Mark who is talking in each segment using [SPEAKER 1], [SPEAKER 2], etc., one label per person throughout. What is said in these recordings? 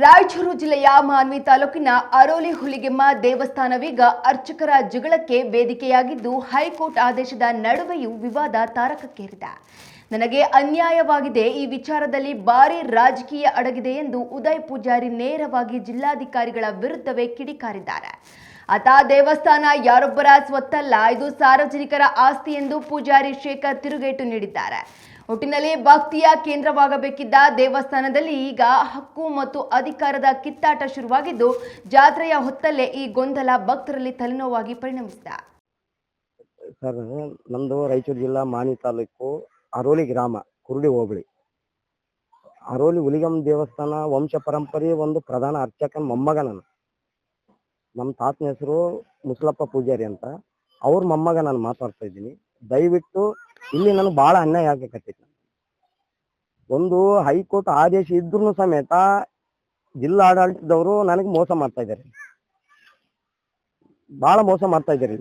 [SPEAKER 1] ರಾಯಚೂರು ಜಿಲ್ಲೆಯ ಮಾನ್ವಿ ತಾಲೂಕಿನ ಅರೋಲಿ ಹುಲಿಗೆಮ್ಮ ದೇವಸ್ಥಾನವೀಗ ಅರ್ಚಕರ ಜಗಳಕ್ಕೆ ವೇದಿಕೆಯಾಗಿದ್ದು ಹೈಕೋರ್ಟ್ ಆದೇಶದ ನಡುವೆಯೂ ವಿವಾದ ತಾರಕಕ್ಕೇರಿದೆ. ನನಗೆ ಅನ್ಯಾಯವಾಗಿದೆ, ಈ ವಿಚಾರದಲ್ಲಿ ಭಾರಿ ರಾಜಕೀಯ ಅಡಗಿದೆ ಎಂದು ಉದಯ್ ಪೂಜಾರಿ ನೇರವಾಗಿ ಜಿಲ್ಲಾಧಿಕಾರಿಗಳ ವಿರುದ್ಧವೇ ಕಿಡಿಕಾರಿದ್ದಾರೆ. ಆತ ದೇವಸ್ಥಾನ ಯಾರೊಬ್ಬರ ಸ್ವತ್ತಲ್ಲ, ಇದು ಸಾರ್ವಜನಿಕರ ಆಸ್ತಿ ಎಂದು ಪೂಜಾರಿ ಶೇಖರ್ ತಿರುಗೇಟು ನೀಡಿದ್ದಾರೆ. ಒಟ್ಟಿನಲ್ಲಿ ಭಕ್ತಿಯ ಕೇಂದ್ರವಾಗಬೇಕಿದ್ದ ದೇವಸ್ಥಾನದಲ್ಲಿ ಈಗ ಹಕ್ಕು ಮತ್ತು ಅಧಿಕಾರದ ಕಿತ್ತಾಟ ಶುರುವಾಗಿದ್ದು, ಜಾತ್ರೆಯ ಹೊತ್ತಲ್ಲೇ ಈ ಗೊಂದಲ ಭಕ್ತರಲ್ಲಿ ತಲೆನೋವಾಗಿ ಪರಿಣಮಿಸಿದೆ.
[SPEAKER 2] ಸರ್, ನಮ್ದು ರಾಯಚೂರು ಜಿಲ್ಲಾ ಮಾನ್ವಿ ತಾಲೂಕು ಅರೋಲಿ ಗ್ರಾಮ, ಕುರುಡಿ ಹೋಬಳಿ. ಅರೋಲಿ ಹುಲಿಗಮ್ಮ ದೇವಸ್ಥಾನ ವಂಶ ಪರಂಪರೆ ಒಂದು ಪ್ರಧಾನ ಅರ್ಚಕನ ಮೊಮ್ಮಗ ನಾನು. ನಮ್ಮ ತಾತನ ಹೆಸರು ಮುಸ್ಲಪ್ಪ ಪೂಜಾರಿ ಅಂತ. ಅವ್ರ ಮೊಮ್ಮಗ ನಾನು ಮಾತಾಡ್ತಾ ಇದ್ದೀನಿ. ದಯವಿಟ್ಟು ಇಲ್ಲಿ ನನಗೆ ಬಹಳ ಅನ್ಯಾಯ ಆಗಕತ್ತೈತಿ. ಒಂದು ಹೈಕೋರ್ಟ್ ಆದೇಶ ಇದ್ರೂ ಸಮೇತ ಜಿಲ್ಲಾ ಆಡಳಿತದವರು ನನಗೆ ಮೋಸ ಮಾಡ್ತಾ ಇದ್ದಾರೆ, ಬಹಳ ಮೋಸ ಮಾಡ್ತಾ ಇದ್ದಾರೆ.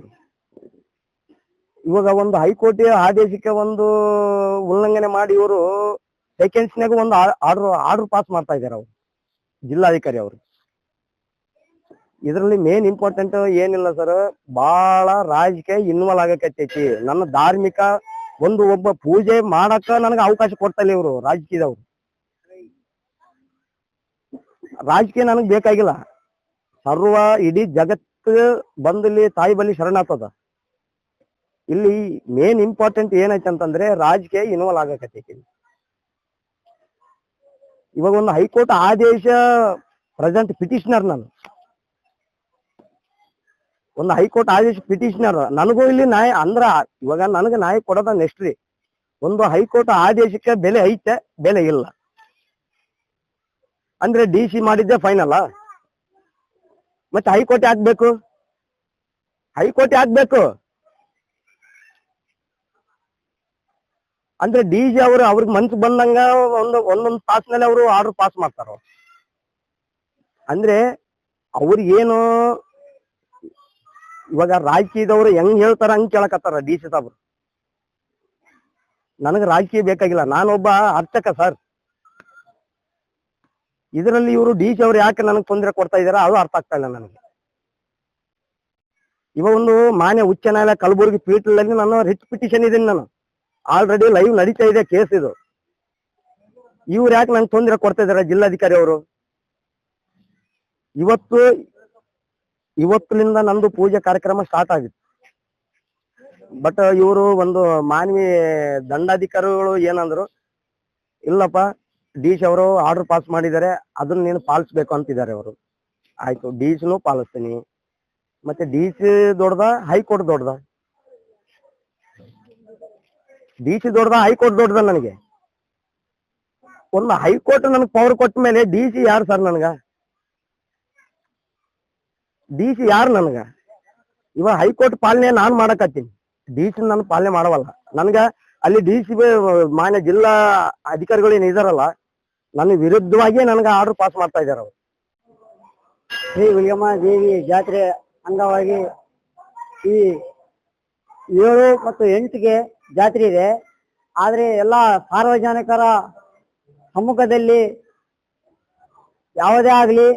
[SPEAKER 2] ಇವಾಗ ಒಂದು ಹೈಕೋರ್ಟ್ ಆದೇಶಕ್ಕೆ ಒಂದು ಉಲ್ಲಂಘನೆ ಮಾಡಿ ಇವರು ಸೆಕೆಂಡ್ಸ್ನಾಗ ಒಂದು ಆರ್ಡರ್ ಪಾಸ್ ಮಾಡ್ತಾ ಇದ್ದಾರೆ ಅವರು ಜಿಲ್ಲಾಧಿಕಾರಿ ಅವರು. ಇದರಲ್ಲಿ ಮೇನ್ ಇಂಪಾರ್ಟೆಂಟ್ ಏನಿಲ್ಲ ಸರ್, ಬಹಳ ರಾಜಕೀಯ ಇನ್ವಾಲ್ವ್ ಆಗಕತ್ತೈತಿ. ನನ್ನ ಧಾರ್ಮಿಕ ಒಬ್ಬ ಪೂಜೆ ಮಾಡಕ ನನಗೆ ಅವಕಾಶ ಕೊಡ್ತಾ ಇಲ್ಲ ಇವರು ರಾಜಕೀಯದವ್ರು. ರಾಜಕೀಯ ನನಗ್ ಬೇಕಾಗಿಲ್ಲ. ಸರ್ವ ಇಡೀ ಜಗತ್ತು ಬಂದಲ್ಲಿ ತಾಯಿ ಬಲಿ ಶರಣಾಗ್ತದ. ಇಲ್ಲಿ ಮೇನ್ ಇಂಪಾರ್ಟೆಂಟ್ ಏನೈತೆ ಅಂತಂದ್ರೆ ರಾಜಕೀಯ ಇನ್ವಾಲ್ವ್ ಆಗಕತ್ತೈತಿ. ಇವಾಗ ಒಂದು ಹೈಕೋರ್ಟ್ ಆದೇಶ ಪ್ರೆಸೆಂಟ್ ಪಿಟಿಷನರ್, ನಾನು ಒಂದು ಹೈಕೋರ್ಟ್ ಆದೇಶ ಪಿಟಿಷನರ್. ನನಗೂ ಇಲ್ಲಿ ನ್ಯಾಯ ಅಂದ್ರ ಇವಾಗ ನನಗೆ ನ್ಯಾಯ ಕೊಡೋದ ನೆಕ್ಸ್ಟ್ ರೀ. ಒಂದು ಹೈಕೋರ್ಟ್ ಆದೇಶಕ್ಕೆ ಬೆಲೆ ಐತೆ, ಬೆಲೆ ಇಲ್ಲ ಅಂದ್ರೆ DC ಮಾಡಿದ್ದೆ ಫೈನಲ್. ಮತ್ತೆ ಹೈಕೋರ್ಟ್ ಹಾಕ್ಬೇಕು, ಹೈಕೋರ್ಟ್ ಹಾಕ್ಬೇಕು ಅಂದ್ರೆ DC ಅವರು ಅವ್ರಿಗೆ ಮನ್ಸು ಬಂದಂಗ ಒಂದೊಂದು ತಾಸಿನಲ್ಲಿ ಅವರು ಆರ್ಡರ್ ಪಾಸ್ ಮಾಡ್ತಾರ. ಅಂದ್ರೆ ಅವ್ರಿಗೇನು ಇವಾಗ ರಾಜಕೀಯದವ್ರು ಹೆಂಗ್ ಹೇಳ್ತಾರ ಹಂಗ್ ಕೇಳಕತ್ತಾರ DC ಸಾಬ್ರು. ನನಗೆ ರಾಜಕೀಯ ಬೇಕಾಗಿಲ್ಲ, ನಾನೊಬ್ಬ ಅರ್ಚಕ ಸರ್. ಇದರಲ್ಲಿ ಇವರು DC ಅವ್ರು ಯಾಕೆ ನನಗೆ ತೊಂದರೆ ಕೊಡ್ತಾ ಇದಾರ ಅದು ಅರ್ಥ ಆಗ್ತಾ ಇಲ್ಲ ನನಗೆ. ಇವಾಗ ಒಂದು ಮಾನ್ಯ ಉಚ್ಚ ನ್ಯಾಯಾಲಯ ಕಲಬುರಗಿ ಪೀಠದಲ್ಲಿ ನಾನು ರಿಟ್ ಪಿಟಿಷನ್ ಇದೀನಿ. ನಾನು ಆಲ್ರೆಡಿ ಲೈವ್ ನಡೀತಾ ಇದೆ ಕೇಸ್ ಇದು. ಇವ್ರು ಯಾಕೆ ನಂಗೆ ತೊಂದರೆ ಕೊಡ್ತಾ ಇದಾರೆ ಜಿಲ್ಲಾಧಿಕಾರಿ ಅವರು? ಇವತ್ತಿನಿಂದ ನಂದು ಪೂಜೆ ಕಾರ್ಯಕ್ರಮ ಸ್ಟಾರ್ಟ್ ಆಗಿತ್ತು. ಬಟ್ ಇವರು ಒಂದು ಮಾನ್ವಿ ದಂಡಾಧಿಕಾರಿಗಳು ಏನಂದ್ರು, ಇಲ್ಲಪ್ಪ DC ಅವರು ಆರ್ಡರ್ ಪಾಸ್ ಮಾಡಿದ್ದಾರೆ, ಅದನ್ನ ನೀನು ಪಾಲಿಸ್ಬೇಕು ಅಂತಿದ್ದಾರೆ ಅವರು. ಆಯ್ತು, DCನೂ ಪಾಲಿಸ್ತೀನಿ. ಮತ್ತೆ DC ದೊಡ್ಡದ, ಹೈಕೋರ್ಟ್ ದೊಡ್ಡದ? DC ದೊಡ್ಡದ, ಹೈಕೋರ್ಟ್ ದೊಡ್ಡದ? ನನಗೆ ಒಂದು ಹೈಕೋರ್ಟ್ ನನಗೆ ಪವರ್ ಕೊಟ್ಟ ಮೇಲೆ DC ಯಾರು ಸರ್? ನನಗ DC ಯಾರು ನನಗ? ಇವಾಗ ಹೈಕೋರ್ಟ್ ಪಾಲನೆ ನಾನ್ ಮಾಡಕತ್ತೀನಿ, DC ನಾನು ಪಾಲನೆ ಮಾಡವಲ್ಲ. ನನ್ಗ ಅಲ್ಲಿ DC ಮಾನ್ಯ ಜಿಲ್ಲಾ ಅಧಿಕಾರಿಗಳು ಏನ್ ಇದಾರಲ್ಲ, ನನ್ನ ವಿರುದ್ಧವಾಗಿ ನನಗ ಆರ್ಡರ್ ಪಾಸ್ ಮಾಡ್ತಾ ಇದಾರೆ ಅವರು.
[SPEAKER 3] ಶ್ರೀ ಹುಲಿಗಮ್ಮ ದೇವಿ ಜಾತ್ರೆ ಅಂಗವಾಗಿ ಈ 7 ಮತ್ತು 8ಗೆ ಜಾತ್ರೆ ಇದೆ. ಆದ್ರೆ ಎಲ್ಲ ಸಾರ್ವಜನಿಕರ ಸಮ್ಮುಖದಲ್ಲಿ ಯಾವುದೇ ಆಗಲಿ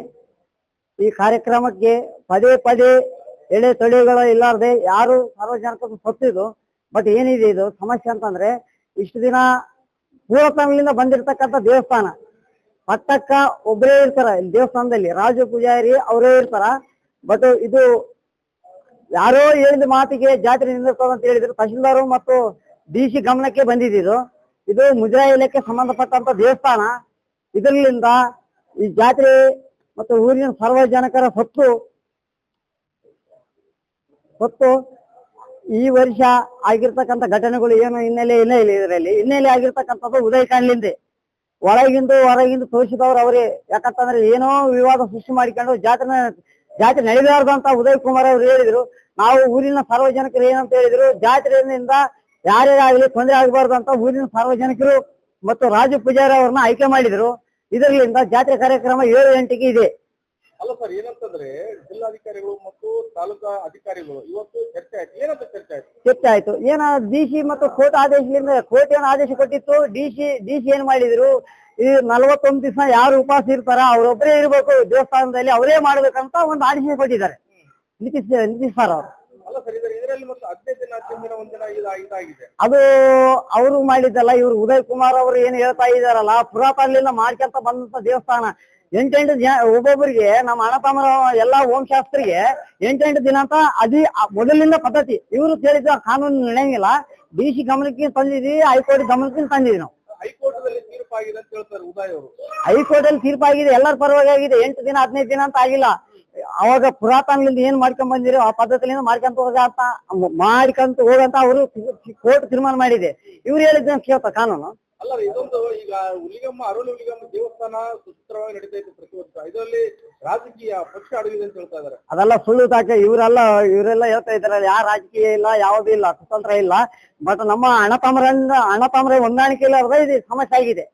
[SPEAKER 3] ಈ ಕಾರ್ಯಕ್ರಮಕ್ಕೆ ಪದೇ ಪದೇ ಎಳೆ ತೊಳೆಗಳು ಇಲ್ಲಾರ್ದೆ ಯಾರು ಸಾರ್ವಜನಿಕರು ಸತ್ತಿದ್ದು. ಬಟ್ ಏನಿದೆ ಇದು ಸಮಸ್ಯೆ ಅಂತಂದ್ರೆ, ಇಷ್ಟು ದಿನ ಪೂರ್ವತನದಿಂದ ಬಂದಿರತಕ್ಕಂಥ ದೇವಸ್ಥಾನ ಪಟ್ಟಕ್ಕ ಒಬ್ಬರೇ ಇರ್ತಾರ ಇಲ್ಲಿ ದೇವಸ್ಥಾನದಲ್ಲಿ, ರಾಜು ಪೂಜಾರಿ ಅವರೇ ಇರ್ತಾರ. ಬಟ್ ಇದು ಯಾರೋ ಹೇಳಿದ ಮಾತಿಗೆ ಜಾತ್ರೆ ನಿಂದಿರ್ತದ ಅಂತ ಹೇಳಿದ್ರು. ತಹಶೀಲ್ದಾರು ಮತ್ತು DC ಗಮನಕ್ಕೆ ಬಂದಿದ್ದು. ಇದು ಮುಜರಾಯಿ ಇಲಾಖೆ ಸಂಬಂಧಪಟ್ಟಂತ ದೇವಸ್ಥಾನ. ಇದರಿಂದ ಈ ಜಾತ್ರೆ ಮತ್ತು ಊರಿನ ಸಾರ್ವಜನಿಕರ ಹೊತ್ತು ಈ ವರ್ಷ ಆಗಿರ್ತಕ್ಕಂಥ ಘಟನೆಗಳು ಏನು ಹಿನ್ನೆಲೆ ಇಲ್ಲ. ಇದರಲ್ಲಿ ಹಿನ್ನೆಲೆ ಆಗಿರ್ತಕ್ಕಂಥದ್ದು ಉದಯ ಕಾಣ್ಲಿಂದೆ ಒಳಗಿಂದು ಹೊರಗಿಂದು ತೋರಿಸಿದವ್ರು ಅವರೇ. ಯಾಕಂತಂದ್ರೆ ಏನೋ ವಿವಾದ ಸೃಷ್ಟಿ ಮಾಡಿಕೊಂಡು ಜಾತ್ರೆ ನಡೆಯಬಾರ್ದು ಅಂತ ಉದಯ್ ಕುಮಾರ್ ಅವರು ಹೇಳಿದ್ರು. ನಾವು ಊರಿನ ಸಾರ್ವಜನಿಕರು ಏನಂತ ಹೇಳಿದ್ರು, ಜಾತ್ರೆಯಿಂದ ಯಾರೇ ಆಗಲಿ ತೊಂದರೆ ಆಗಬಾರ್ದು ಅಂತ ಊರಿನ ಸಾರ್ವಜನಿಕರು ಮತ್ತು ರಾಜು ಪೂಜಾರಿ ಅವ್ರನ್ನ ಆಯ್ಕೆ ಮಾಡಿದ್ರು. ಇದರಿಂದ ಜಾತ್ರೆ ಕಾರ್ಯಕ್ರಮ 7 ಗಂಟೆಗೆ ಇದೆ.
[SPEAKER 4] ಅಲ್ಲ ಸರ್, ಏನಂತಂದ್ರೆ ಜಿಲ್ಲಾಧಿಕಾರಿಗಳು ಮತ್ತು ತಾಲೂಕಾ ಅಧಿಕಾರಿಗಳು ಇವತ್ತು ಚರ್ಚೆ ಆಯ್ತು. ಏನಂತ ಚರ್ಚೆ ಆಯ್ತು?
[SPEAKER 3] ಚರ್ಚೆ ಆಯ್ತು. ಏನ ಡಿಸಿ ಮತ್ತು ಕೋರ್ಟ್ ಆದೇಶದಿಂದ ಕೋರ್ಟ್ ಏನು ಆದೇಶ ಕೊಟ್ಟಿತ್ತು, ಡಿಸಿ ಏನ್ ಮಾಡಿದ್ರು, ಈ 41 ದಿವಸ ಯಾರು ಉಪವಾಸ ಇರ್ತಾರ ಅವ್ರೊಬ್ಬರೇ ಇರ್ಬೇಕು ದೇವಸ್ಥಾನದಲ್ಲಿ, ಅವರೇ ಮಾಡ್ಬೇಕಂತ ಒಂದು ಆದೇಶ ಕೊಟ್ಟಿದ್ದಾರೆ ನಿತೀಶ್ ಸರ್ ಅವರು.
[SPEAKER 4] ಅಲ್ಲ ಸರ್, ಇದರಲ್ಲಿ ಮತ್ತು 15 ದಿನ 10 ದಿನ ಒಂದಿನ ಇದಾಗಿದೆ.
[SPEAKER 3] ಅದು ಅವರು ಮಾಡಿದ್ದಲ್ಲ, ಇವ್ರು ಉದಯ್ ಕುಮಾರ್ ಅವರು ಏನ್ ಹೇಳ್ತಾ ಇದಾರಲ್ಲ, ಪುರಾತನದಿಂದ ಮಾಡ್ಕೊಂತ ಬಂದಂತ ದೇವಸ್ಥಾನ 8 ದಿನ ಒಬ್ಬೊಬ್ಬರಿಗೆ ನಮ್ಮ ಅಣ್ಣತಮ್ಮರ ಎಲ್ಲಾ ಓಂಶಾಸ್ತ್ರಿಗೆ 8 ದಿನ ಅಂತ ಮೊದಲಿನ ಪದ್ಧತಿ. ಇವರು ಹೇಳಿದ ಕಾನೂನು ನಡೆಯಂಗಿಲ್ಲ, ಡಿಸಿ ಗಮನಕ್ಕೆ ತಂದಿದ್ವಿ, ಹೈಕೋರ್ಟ್ ಗಮನಕ್ಕೆ ತಂದಿದ್ವಿ ನಾವು.
[SPEAKER 4] ಹೈಕೋರ್ಟ್ ದಲ್ಲಿ ತೀರ್ಪಾಗಿದೆ ಅಂತ ಹೇಳ್ತಾರೆ ಉದಯ್ ಅವರು.
[SPEAKER 3] ಹೈಕೋರ್ಟ್ ಅಲ್ಲಿ ತೀರ್ಪಾಗಿದೆ, ಎಲ್ಲರ ಪರವಾಗಿ ಆಗಿದೆ. 8 ದಿನ 15 ದಿನ ಅಂತ ಆಗಿಲ್ಲ. ಅವಾಗ ಪುರಾತನದಿಂದ ಏನ್ ಮಾಡ್ಕೊಂಡ್ ಬಂದಿರೋ ಆ ಪದ್ಧತಿಯಿಂದ ಮಾಡ್ಕೊಂತ ಹೋಗಂತ ಅವರು ಕೋರ್ಟ್ ತೀರ್ಮಾನ ಮಾಡಿದೆ. ಇವ್ರು ಹೇಳಿದ್ದ ಕೇಳ್ತಾ ಕಾನೂನು
[SPEAKER 4] ಅಲ್ಲ, ಇದೊಂದು ಈಗ ಅರೋಲಿ ಹುಲಿಗಮ್ಮ ದೇವಸ್ಥಾನ ಸುಸೂತ್ರವಾಗಿ ನಡೀತಾ ಇತ್ತು ಪ್ರತಿ ವರ್ಷ. ಇದರಲ್ಲಿ ರಾಜಕೀಯ ಪಕ್ಷ ಅಡಗಿದೆ ಅಂತ ಹೇಳ್ತಾ ಇದಾರೆ.
[SPEAKER 3] ಅದೆಲ್ಲ ಸುಳ್ಳು ತಾಕೆ. ಇವರೆಲ್ಲ ಹೇಳ್ತಾ ಇದಾರೆ, ಯಾವ ರಾಜಕೀಯ ಇಲ್ಲ, ಯಾವುದೂ ಇಲ್ಲ, ಸ್ವತಂತ್ರ ಇಲ್ಲ. ಬಟ್ ನಮ್ಮ ಅಣ್ಣ ತಮ್ಮರ ಹೊಂದಾಣಿಕೆ ಇಲ್ಲದ ಇದು ಸಮಸ್ಯೆ ಆಗಿದೆ.